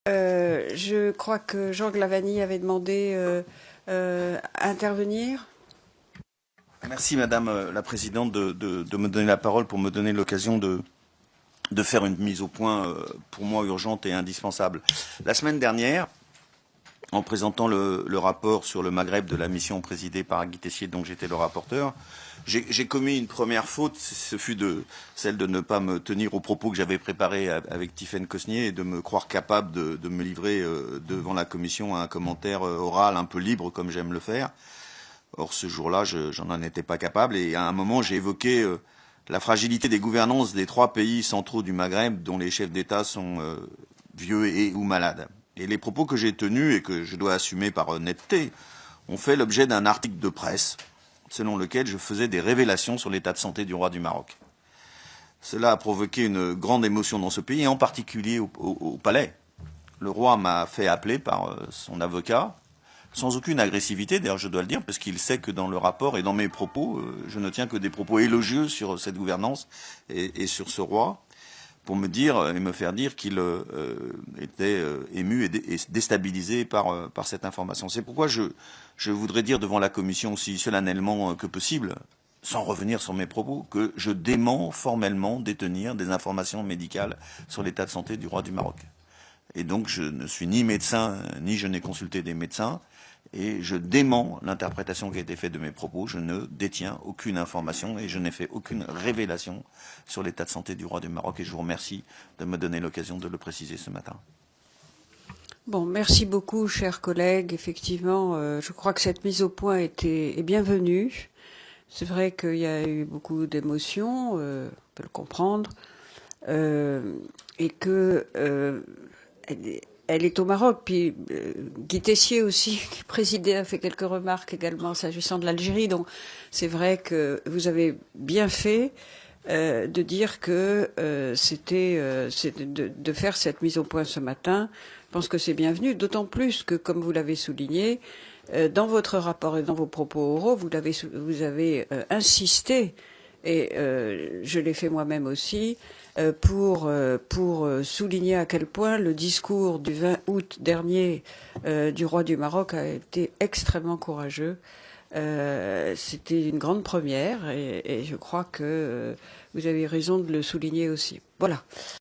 Je crois que Jean Glavany avait demandé à intervenir. Merci Madame la Présidente de me donner la parole pour me donner l'occasion de faire une mise au point pour moi urgente et indispensable. La semaine dernière, en présentant le rapport sur le Maghreb de la mission présidée par Guy Tessier, dont j'étais le rapporteur, j'ai commis une première faute, ce fut celle de ne pas me tenir aux propos que j'avais préparés avec Tiffaine Cosnier et de me croire capable de me livrer devant la Commission à un commentaire oral un peu libre comme j'aime le faire. Or, ce jour-là, j'en étais pas capable et à un moment, j'ai évoqué la fragilité des gouvernances des 3 pays centraux du Maghreb dont les chefs d'État sont vieux et ou malades. Et les propos que j'ai tenus et que je dois assumer par honnêteté ont fait l'objet d'un article de presse selon lequel je faisais des révélations sur l'état de santé du roi du Maroc. Cela a provoqué une grande émotion dans ce pays, et en particulier au palais. Le roi m'a fait appeler par son avocat, sans aucune agressivité, d'ailleurs je dois le dire, parce qu'il sait que dans le rapport et dans mes propos, je ne tiens que des propos élogieux sur cette gouvernance et sur ce roi, pour me dire et me faire dire qu'il était ému et déstabilisé par cette information. C'est pourquoi je voudrais dire devant la Commission aussi solennellement que possible, sans revenir sur mes propos, que je dément formellement détenir des informations médicales sur l'état de santé du roi du Maroc. Et donc je ne suis ni médecin, ni je n'ai consulté des médecins, et je dément l'interprétation qui a été faite de mes propos. Je ne détiens aucune information et je n'ai fait aucune révélation sur l'état de santé du roi du Maroc, et je vous remercie de me donner l'occasion de le préciser ce matin. Bon, merci beaucoup, chers collègues. Effectivement, je crois que cette mise au point est bienvenue. C'est vrai qu'il y a eu beaucoup d'émotions, on peut le comprendre, et que elle est au Maroc. Puis Guy Tessier aussi, qui présidait, a fait quelques remarques également s'agissant de l'Algérie. Donc c'est vrai que vous avez bien fait de dire que c'était de faire cette mise au point ce matin. Je pense que c'est bienvenu, d'autant plus que, comme vous l'avez souligné, dans votre rapport et dans vos propos oraux, vous avez insisté, et je l'ai fait moi-même aussi, pour souligner à quel point le discours du 20 août dernier du roi du Maroc a été extrêmement courageux. C'était une grande première et je crois que vous avez raison de le souligner aussi. Voilà.